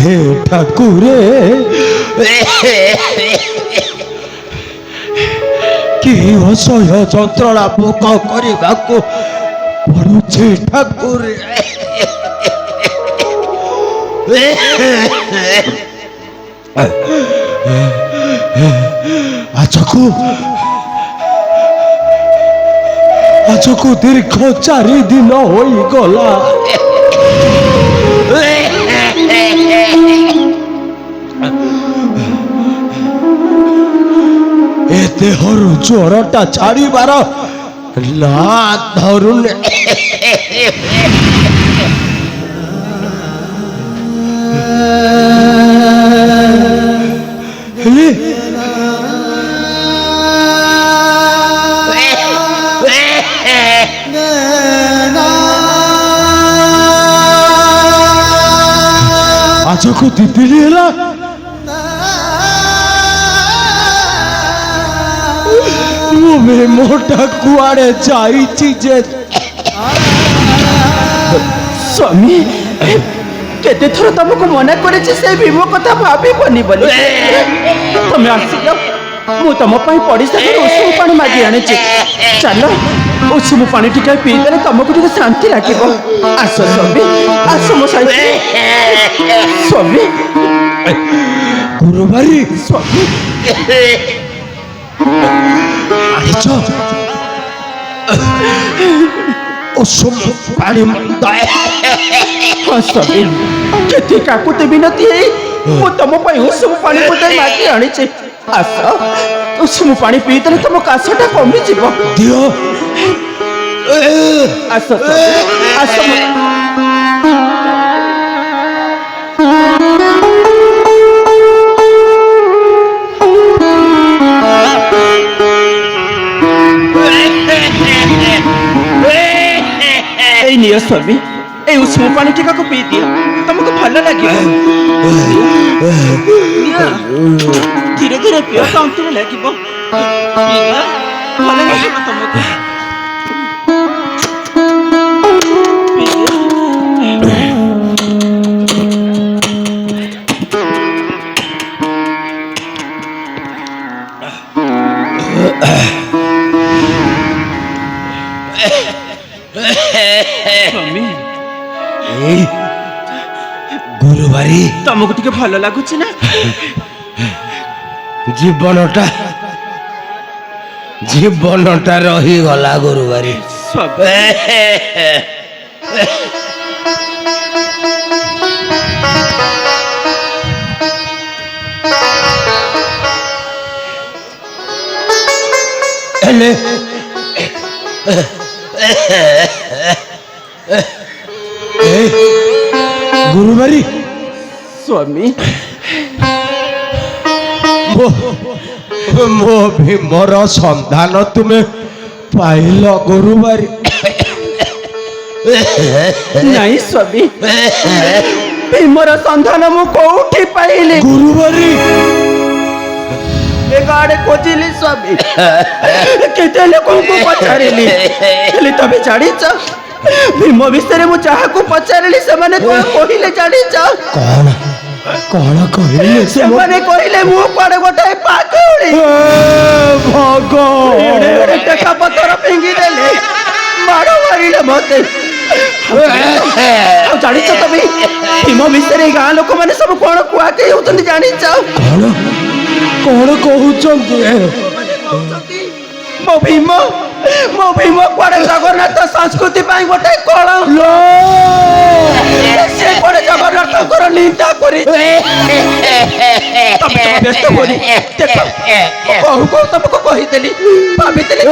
हे ठाकुरे कि असह्य যন্ত্রণা ভোগ କରିବାକୁ ପଡୁଛି ଠାକୁରେ। ଆଜକୁ ଦୀର୍ଘ 4 ଦିନ ହୋଇଗଲା। ଏ ଦେହରୁ ଜ୍ୱରଟା ଛାଡ଼ିବାର ନା ଧରୁନି। ହେଲେ ଆଜକୁ 2 ଦିନ ହେଲା ମୋଟା କୁଆଡେ ଯାଇଛି ଯେ। ସ୍ୱାମୀ କେତେ ଥର ତମକୁ ମନା କରିଛି ସେ ଭୀମ କଥା ଭାବିବନି ବୋଲି। ତମେ ଆସିଲ, ମୁଁ ତମ ପାଇଁ ପଡ଼ିଶାରେ ଉଷୁମ ପାଣି ମାଗି ଆଣିଛି। ଚାଲ ଉଷୁମ ପାଣି ଟିକେ ପିଇଦେଲେ ତମକୁ ଟିକେ ଶାନ୍ତି ଲାଗିବ। ଆସ ସ୍ୱାମୀ, ଆସ ମୋ ସହିତ। ସ୍ୱାମୀ ଗୁରୁବାରୀ ସ୍ୱାମୀ ଆଣିଛ ଉଷୁମ ପାଣି। ହଁ ସ୍ୱାମୀ, କେତେ କାକୁତି ବିନତି ହେଇ ମୁଁ ତମ ପାଇଁ ଉଷୁମ ପାଣି ବୋତଲ ମାଗି ଆଣିଛି। ଆସ, ଉଷୁମ ପାଣି ପିଇଦେଲେ ତମ କାଶଟା କମିଯିବ। ଦିଅ ଆସ ଆସ। এই নিଅ ସ୍ୱାମୀ, এই ଉଷୁମ ପାଣି ଟିକାକୁ ପିଇ ଦିଅ, ତମକୁ ଭଲ ଲାଗିବ। ଧୀରେ ଧୀରେ ପିଅ, ତଣ୍ଟିରେ ଲାଗିବ। ଭଲ ଲାଗିବ ତମକୁ। ଗୁରୁବାରୀ ତମକୁ ଟିକେ ଭଲ ଲାଗୁଛି ନା? ଜୀବନଟା ରହିଗଲା ଗୁରୁବାରୀ। ହେଲେ ଗୁରୁବାରୀ ସ୍ୱାମୀ, ମୋ ଭୀମର ସନ୍ଧାନ ତୁମେ ପାଇଲ ଗୁରୁବାରୀ? ନାଇଁ ସ୍ୱାମୀ, ଭୀମର ସନ୍ଧାନ ମୁଁ କୋଉଠି ପାଇଲି ଗୁରୁବାରୀ? ଗାଡେ ଖୋଜିଲି ସ୍ୱାମୀ, କେତେ ଲୋକଙ୍କୁ ପଚାରିଲି, ହେଲେ ତମେ ଜାଣିଛ ଭୀମ ବିଷୟରେ ମୁଁ ଯାହାକୁ ପଚାରିଲି ସେମାନେ କଣ କହିଲେ ଜାଣିଛ? କଣ କହିଲେ? ସେମାନେ କହିଲେ ମୁଁ କୁଆଡେ ଗୋଟେ ପାଗଳି। ଟେକା ପଥର ଫିଙ୍ଗି ଦେଲେ, ମାଡ଼ ମାରିଲେ ମତେ। ଆଉ ଜାଣିଛ ତମେ ଭୀମ ବିଷୟରେ ଗାଁ ଲୋକମାନେ ସବୁ କଣ କୁହାକି ହଉଛନ୍ତି ଜାଣିଛ? କଣ କହୁଛନ୍ତି? ମୋ ଭୀମ କୁଆଡେ ଜଗନ୍ନାଥ ସଂସ୍କୃତି ପାଇଁ ଗୋଟେ କଳଙ୍କ। ସେ କୁଆଡେ ଜଗନ୍ନାଥଙ୍କର ନିନ୍ଦା କରି। ତମେ ବ୍ୟସ୍ତ ହୁଅନି, ଦେଖ କହୁ କହୁ ତମକୁ କହିଦେଲି, ଭାବିଥିଲି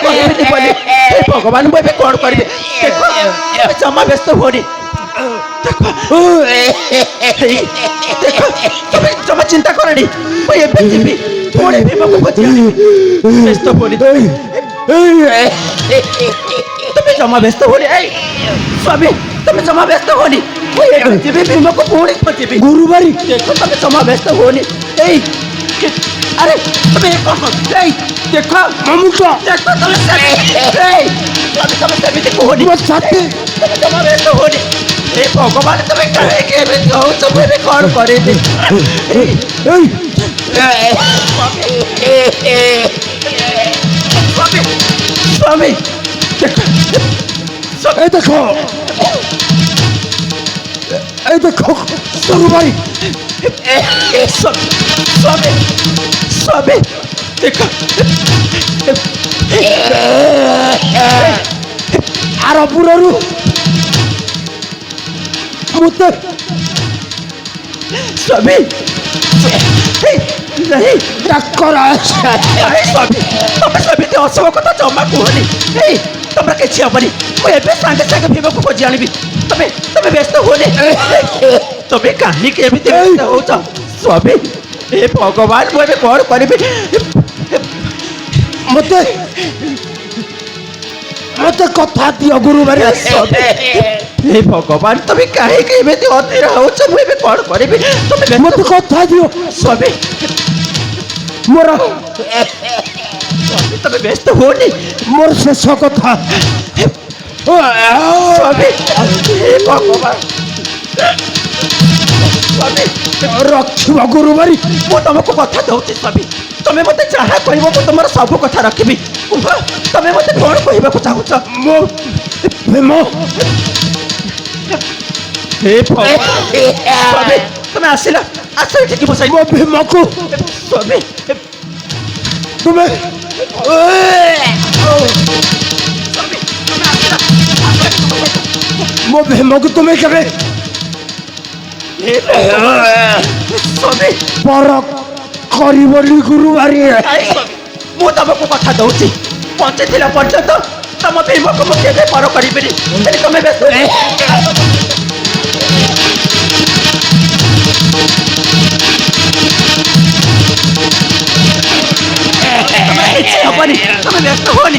କହିବିନି ବୋଲି। ହେ ଭଗବାନ, ମୁଁ ଏବେ କଣ କରିବି? ଦେଖ ଜମା ବ୍ୟସ୍ତ ହୁଅନି। ଦେଖ ତମେ ଜମା ଚିନ୍ତା କରନି, ମୁଁ ଏବେ ଯିବି ପୁଣି ଭୀମକୁ ଖୋଜି ଆଣିବି। ବ୍ୟସ୍ତ ହୁଅନି তুমি জমা ব্যস্ত হলি। এই স্বামী, তুমি জমা ব্যস্ত হলি, মই ଏବେ ଯିବି ଭୀମକୁ ପୁଣି ଖୋଜିବି। ଗୁରୁବାରୀ ଦେଖ ତମେ ଜମା ବ୍ୟସ୍ତ ହୁଅନି। এই अरे तुम्हें ये कौन देखो মামুটা देखो तुम्हें सेमिति कोहनी তোমার সাথে तुम्हें जमा व्यस्त होनी हे भगवान तुम्हें कहे के मैं कहूँ तुम्हें भी कौन करे दे এই स्वामी स्वामी देखो এই দেখো এই দেখো গরু বাড়ি स्वामी स्वामी देखो আর পুরো মুতে स्वामी नहीं ডাক্তার আছে अरे स्वामी तुम्हें सेमिति असम कथा जमा कहनी तुम किसी हेनी मुझे सागे सागे भीम को खोजी आनी तुम्हें तुम्हें व्यस्त होनी तुम्हें कहीं केमिति व्यस्त हो स्वामी हे भगवान मुझे कौन करी মতে মতে কথা দিও গুরু বাড়ি हे भगवान तुम्हें कहीं केमिति अधीर हो मुझे कौन करी तुम्हें মতে কথা দিও स्वामी মোর स्वामी तुम्हें व्यस्त होनी মোর শেষ কথা स्वामी हे भगवान स्वामी ରଖିବ ଗୁରୁ ବାড়ି ମୁଁ ତମକୁ କଥା ଦଉଛି ସ୍ୱାମୀ ତମେ ମୋତେ ଯାହା କହିବ ମୁଁ ତମର ସବୁ କଥା ରଖିବି କୁହ ତମେ ମୋତେ କଣ କହିବାକୁ ଚାହୁଁଛ ମୋ ଭୀମ ହେ ସ୍ୱାମୀ ତମେ ଆସିଲ ଆସ ଏଠିକି ବସାଇ ମୋ ଭୀମକୁ ସ୍ୱାମୀ ତୁମେ ସ୍ୱାମୀ ତମେ ଆସିଲ ମୋ ଭୀମକୁ ତୁମେ କେବେ ସ୍ୱାମୀ ପର କରିବନି ଗୁରୁ ବାড়ି ମୁଁ ତମକୁ କଥା ଦଉଛି ପହଞ୍ଚିଥିଲା ପର୍ଯ୍ୟନ୍ତ ତମ ଭୀମକୁ ମୁଁ କେବେ ପର କରିବିନି ତମେ ବ୍ୟସ୍ତ କିଛି ହବନି ତମେ ବ୍ୟସ୍ତ ହୁଅନି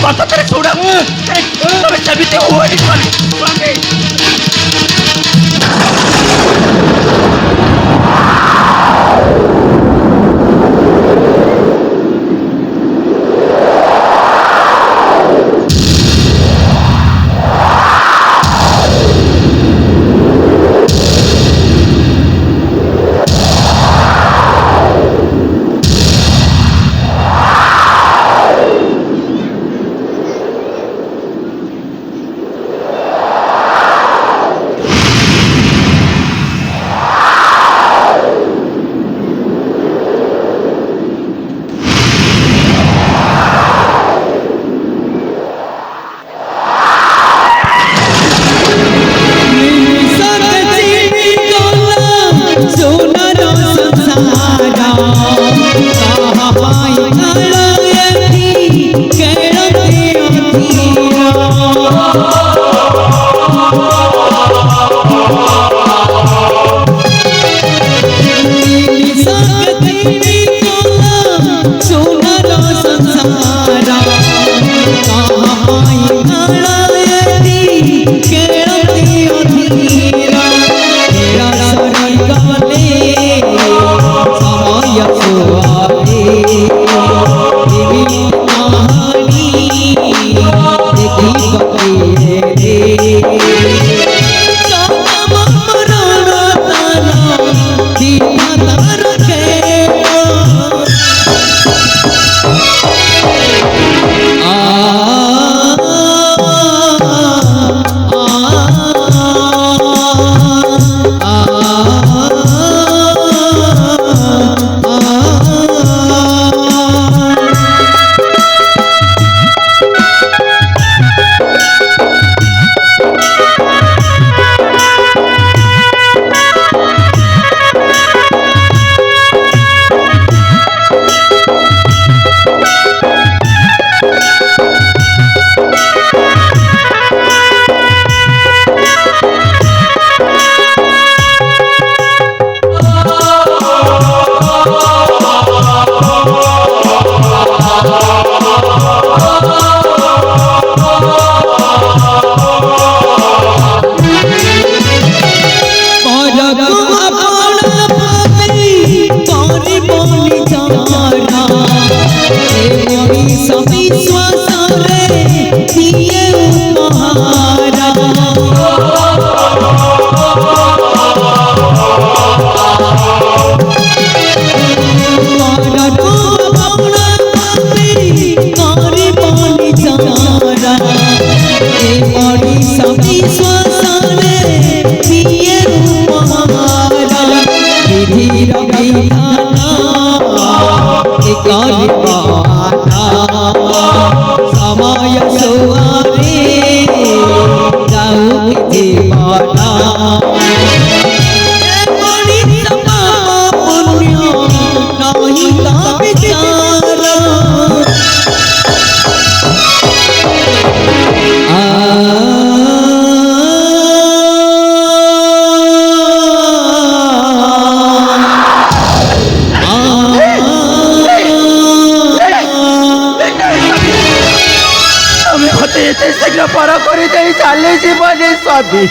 କଥା ଥରେ ଶୁଣ ତମେ ସେମିତି ହୁଅନି ସ୍ୱାମୀ Boni विश्वासरे दिए उपहारा विश्वासरे दिए उपहारा विधिर विधाना समय सुआरे जाऊ जीवना पुण्य नहीं का विचार शीघ्र पर कर चली जीवनी स्वामी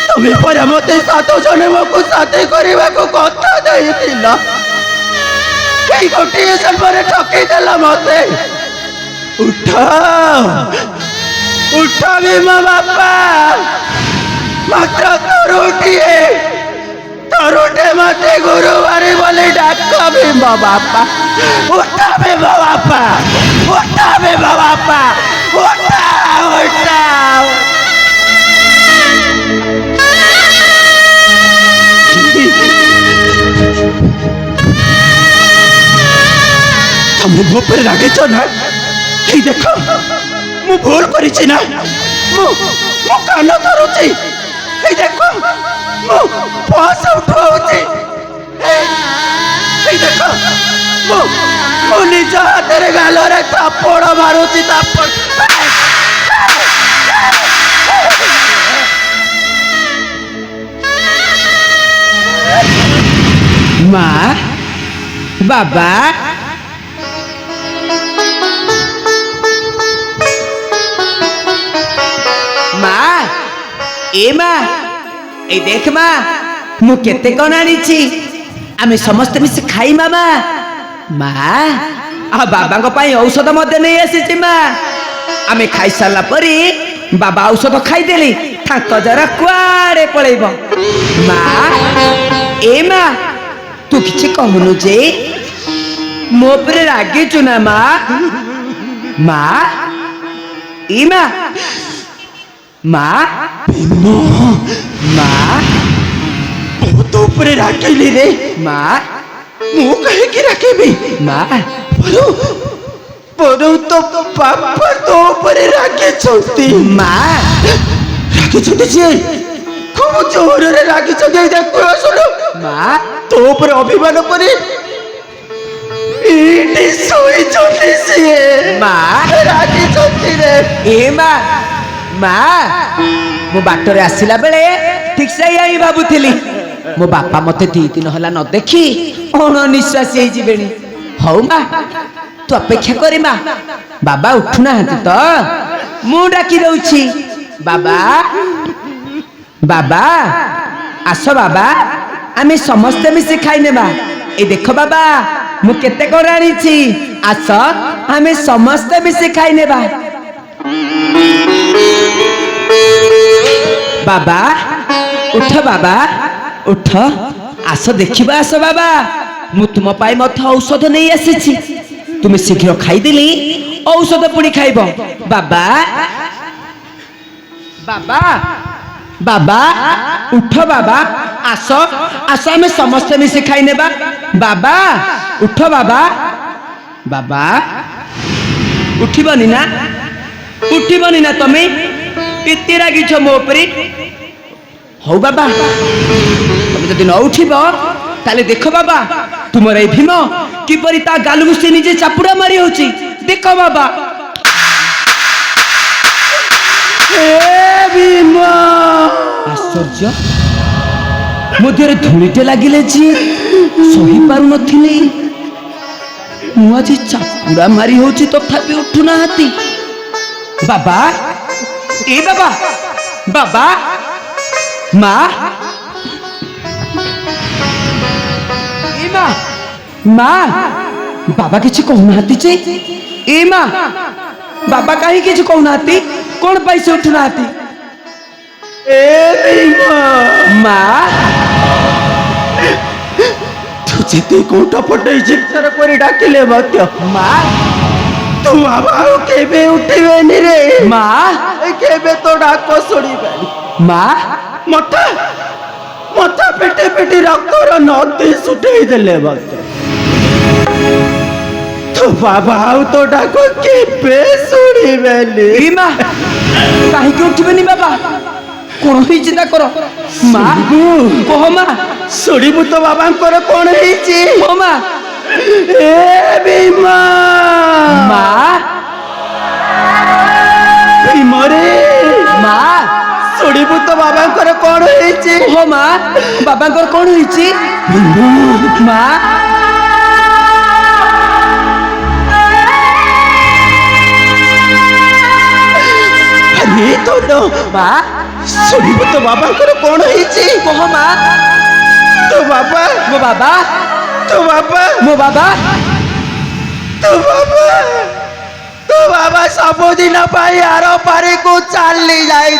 तुम्हें पर मत 7 जन्म को साथी करने को कथा गोटे जन्म ठकीदेल मत उठ उठ भीमा बापा मात्र तरुटे मत गुरुवारी बोले डाक भीमा बापा उठ भीमा बापा उठ भीमा बापा उठ उठ तुम मो पर रागिच ना ये देख मु भूल करी ना मु कान धरुची ये देख मु पास उठाऊची ये देख मु निज हाथ रे गाल रे थापड़ मारुची थापड़ माँ बाबा माँ ए माँ ए देख माँ मु केते कौन आनी आमे समस्त मिस खाई मामा माँ आ बाबा को पाई औषध मध्य नहीं आसी माँ आमे खाई सारा परी बाबा औषध खाईदेली थाक जरा कुआड़े पलैब माँ ए माँ तू किसी कहनु जे मो पर रागिचु ना माँ माँ ई माँ माँ माँ तो ऊपर राखिली रे माँ मु कहे कि राखिबी माँ परो तो पापा तो ऊपर राखी छथि माँ राखी छथि जे खूब जोर रे राखी छथि देखो सुनो माँ तो ऊपर अभिमान करे इटी सोई छथि से माँ राखी छथि रे ए माँ माँ मो बाटर आसिला बेले ठीक से यही भाबुथिली मो बापा मते 2 दिन होला न देखी अणनिश्वासी हे जिबेनी हौ माँ तू अपेक्षा करी माँ बाबा उठुना हती तो मु डाकी दउछि बाबा बाबा आस बाबा आमे समस्त मिसी खाइने बा ए देखो बाबा मु केते कोन आनिछि आस आमे समस्त मिसी खाइने बा बाबा उठ बाबा उठ आस देखिबा आस बाबा मु तुम पाई मत औषध नहीं आसीछि तुम शीघ्र खाईदेली औषध पुणी खाइब बाबा बाबा बाबा उठ बाबा आस आस आमे समस्त मिसी खाइने बा बाबा उठ बाबा बाबा उठिबनी ना तमे एते रागिछ मो उपरे हौ बाबा तमे जदि न उठिब ताले देखो बाबा तुमर ए भीम किपरि ता गालु से निजे चापुड़ा मारी होची देखो बाबा ए भीम आश्चर्य मध्यरे धूलिटे लागिले जी सही पारु नथिले मु आज चापुड़ा मारी होची तथापि उठुना हाती बाबा ए बाबा बाबा माँ ए माँ माँ बाबा किसी कहूनाहांती जे ए माँ बाबा कहीं किसी कहूनाहांती कौन पैसे उठुनाहांती माँ तुझे कोटा पटे चित्तर कर डाकिले मत माँ तू बाबा केबे उठिबेनी रे माँ केबे तो डाक शुणिबेनी माँ मत मत पेटे पेटे रक्तर नदी सुटेई देले मत तो बाबा तो डाक केबे शुणिबेनी ए माँ कहीं के उठिबेनी बाबा कौन ही चिंता करो माँ कह माँ शुणिबु तो बाबा कौन ହେଇଛି हो माँ ए भीमा माँ भीमरे माँ शुणिबु तो बाबा कौन ହେଇଛି हो माँ बाबा कौन हुई माँ अरे तो माँ शुणिबु तो बाबा कौन ହେଇଛି कह माँ तो बाबा मो बाबा तो बाबा मो बाबा तो बाबा तो बाबा सबुदिन पाई आर पारे को चली जाई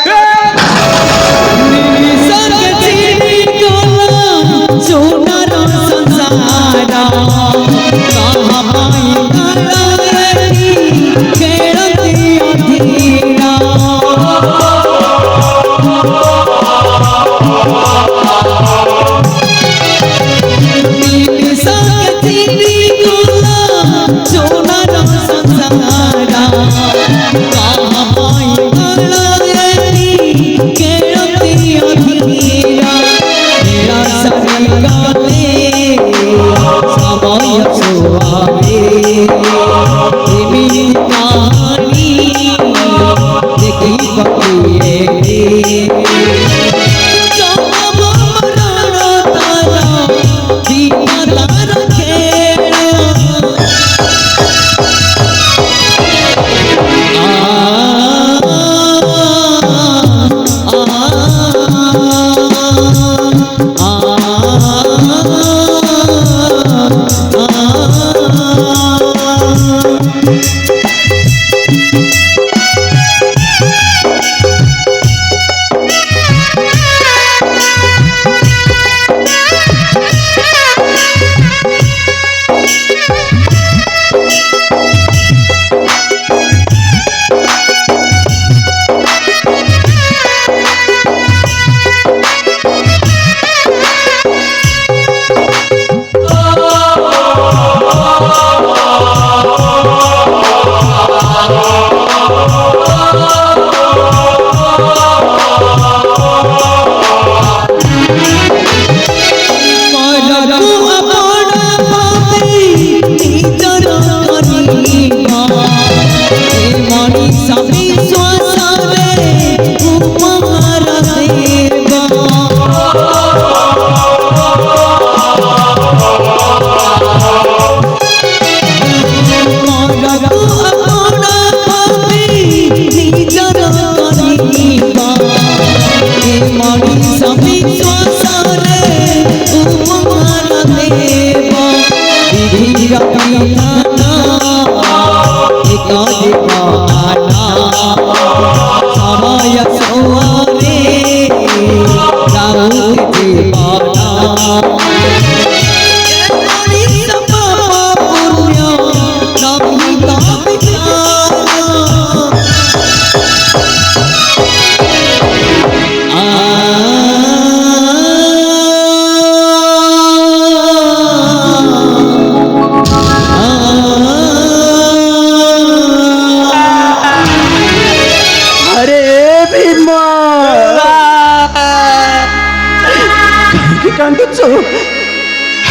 कांदुचु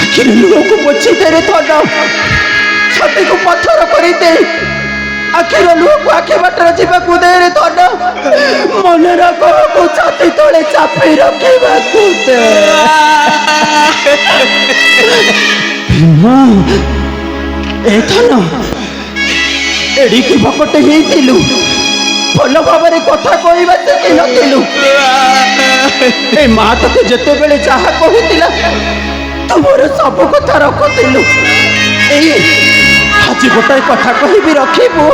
आखिर लुह को पोछी तेरे थोड़ा छाती को पत्थर करी दे आखिर लुह को आखि बाटर जीवा को दे रे थोड़ा मन रखो को छाती तले चापी रखिबा को दे भीमा ए थन एडी की भकटे हेतिलु भल भाव कथा कहवा शिखी नथिलु ए माँ तक जिते बेले जहा कहूला तुमर सब कथा रखुलु आज गोटाए कथा कहबी रखिबू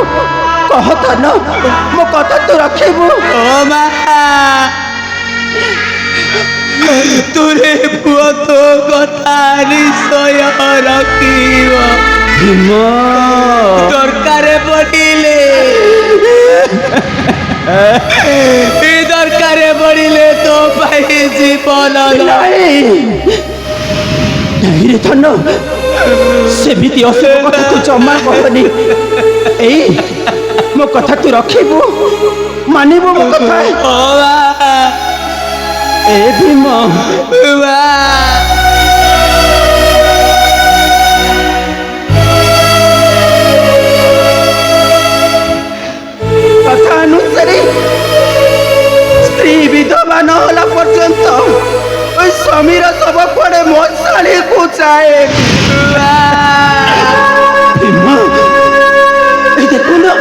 कह धन मो कथा तू रखिबू ओ मा तुरे पुओ तो कथा निश्चय रखिब भीम दरकार पड़िले दरकार पड़िले तो पाई जीवन नहीं रे धन सेमिति अशुभ कथा तू जमा कहनी ए मो कथा तू रखिबू मानिबू मो कथा ओ मा ए भीम कथा अनुसारे स्त्री विधवा न होला पर्यंत ओई स्वामीर सब पड़े मशाली को चाहे भीम ए देखो ना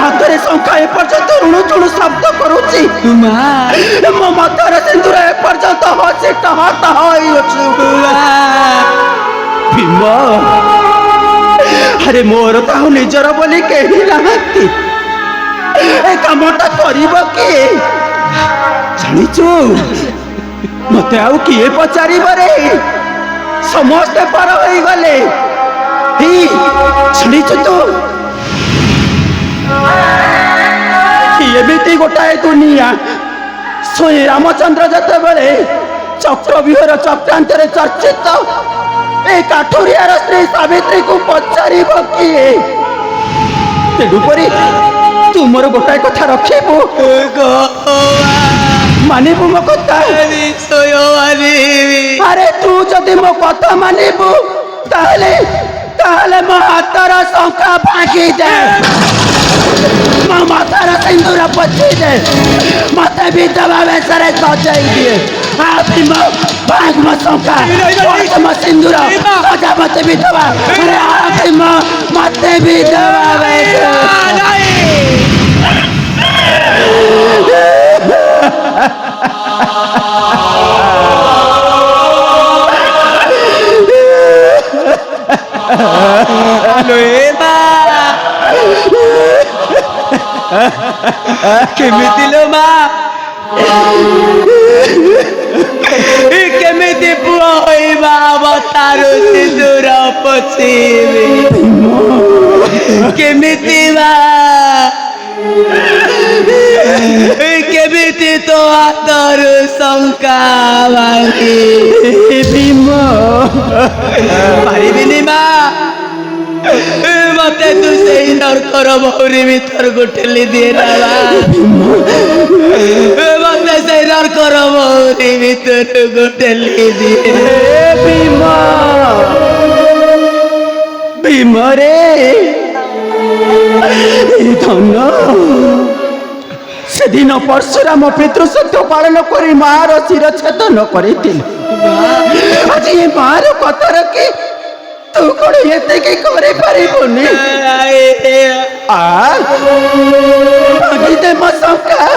हाथरे शंखा ए पर्यंत ऋणु चुणु शब्द करुची मो मतर सिंदूर ए पर्यंत हसी टहा टहा होई भीम अरे मोर ताहु निजर बोली केही नाहंती ए कामटा करिब किए जानिचु मते आउ किए पचारिब रे समस्ते पर होई गले ही जानिचु तू एमिति गोटाए दुनिया श्री रामचंद्र जते बेले चक्रव्यूहर चक्रांतरे चर्चित ए काठुरियार स्त्री सावित्री को पचारिब किए तेणुपरी तू मोर गोटाए कथा रखिबू मानिबू मो कथा अरे तू जदि मो कथा मानिबू ताहले ताहले मो हातर शंखा भागी दे मो माथार सिंदूर पची दे मते विधवा वेशरे सजाई दिए अभी मो भाग मो शंखा मो सिंदूर सजा मते विधवा अरे अभी मो मते विधवा वेश केमिति लो मा केमिति पुओ होइबा अवतारो सिंदूर पछिबी केमिति मा केमिति तो हातर शंका भांगी भीम पारिबिनी मा मते तू से नरकर भौरी भीतर को ठेली दिए ना मते से नरकर भौरी भीतर को ठेली दिए भीम भीम रे धन सेदिन परशुराम पितृसत्य पालन करी मार शिरछेदन करथिल आज ये मार कथा रखी तू कौन ये करे पारिबुनी मो शंका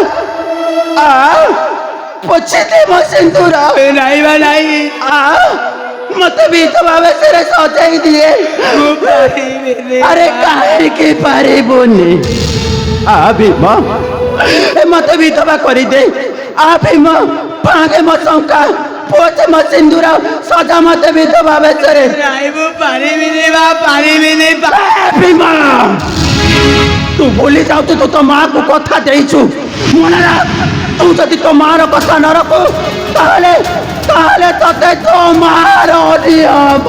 पछे दे मो सिंदूर नहीं बा नहीं मत विधवा वेशरे सजाई दिए अरे काहे के पारिबुनी भीम मत विधवा करी दे भीम भागे मो शंका पोचे मो सिंदूर सजा मत विधवा वेशरे भीम तू भूली जाऊ तू तो माँ को कथा देचु मन तू जदि तो मार कथा न रखू ताहले ताहले तते तो मार दिहब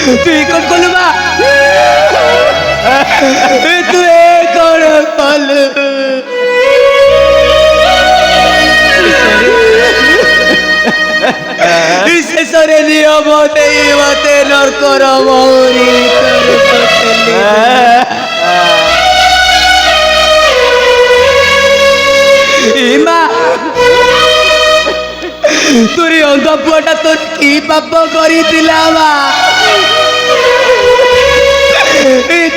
तू कौन कलु बा तू कौन कलु शेषरे नियम देई मते नरकर भौरी मा तुरी अंध पुआटा तो की पाप करितिला बा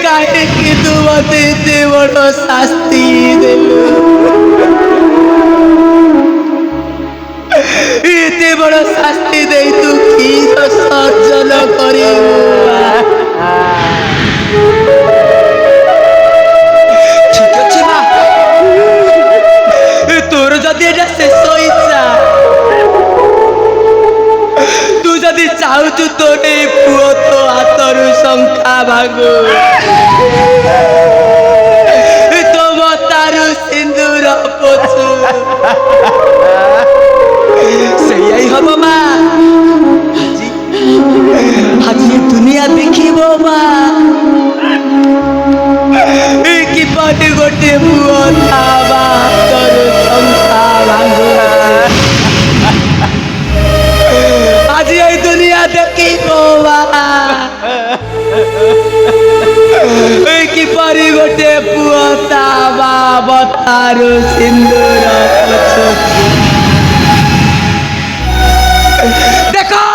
काहे कि तू मते बड़ शास्ति देलु ভাগু তোম তারু সিন্দুর পোছু সেইয়াই হব মা আজি আজি দুনিয়া দেখিব মা কিপରି ଗୋଟେ ପୁଅ ତା ବାତରୁ ଶଙ୍ଖା ଭାଙ୍ଗୁ আজি এই দুনিয়া দেখিব মা কিপରି ଗୋଟେ ପୁଅ ତା ବାବତାରୁ ସିନ୍ଦୁର ପୋଛୁ দেখো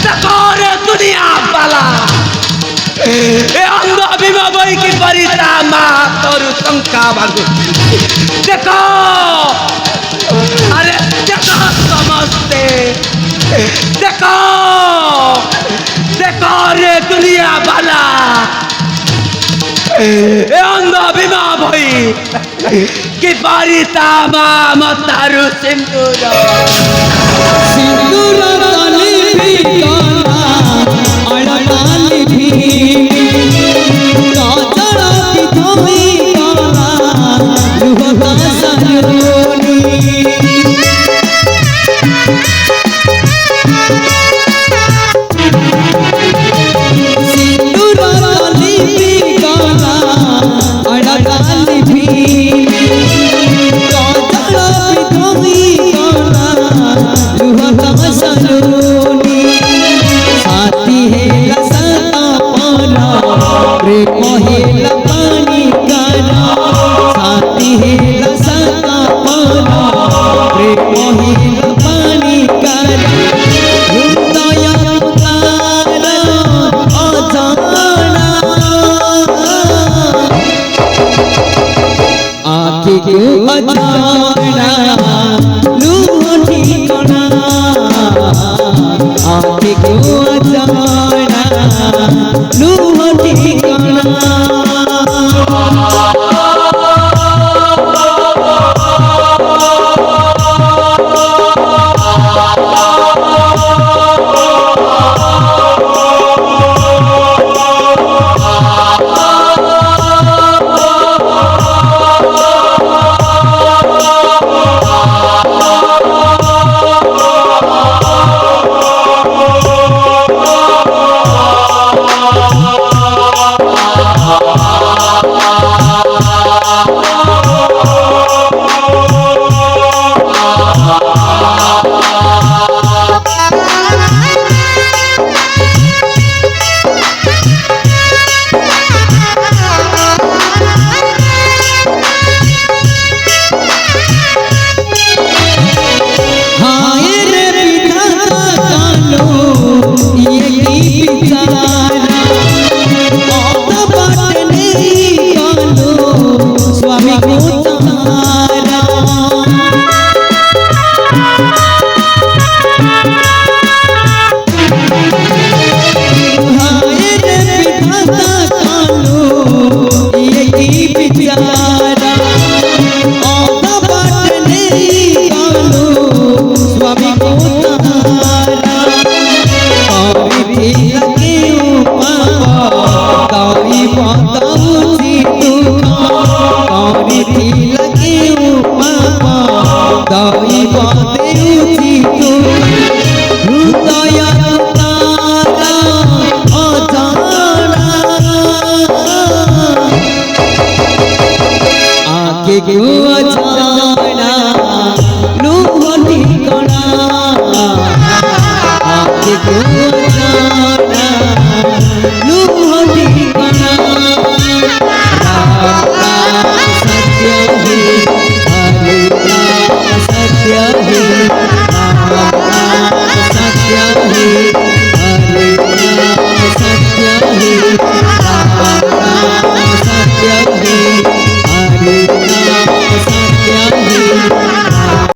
দেখো রে দুনিয়া পালা এ অন্ধ ভীমা বই কি পরি তা মা তরু শঙ্কা ভাগু দেখো আরে দেখো সমস্তে দেখো দেখো রে দুনিয়া বালা এ অন্ধ ভীমা বই কি পরি তা মা মতারু সিন্দুর সিন্দুর তলে ভিকানা আড়ালে ভিড়ি কাজল পিথমি কানা রুহতা সাজনি সিন্দুর তলে ভিকানা আড়ালে ভিড়ি কাজল পিথমি কানা রুহতা সাজনি সাথী হেলা সতা পালা প্রেম হেলা পানি কানা সাথী হেলা সতা পালা প্রেম হেলা পানি কানা হৃদয় তারা অজানা आके क्यों अजाना लूह ठिकाना आके क्यों अजाना लूह ठिकाना क्यों अचानक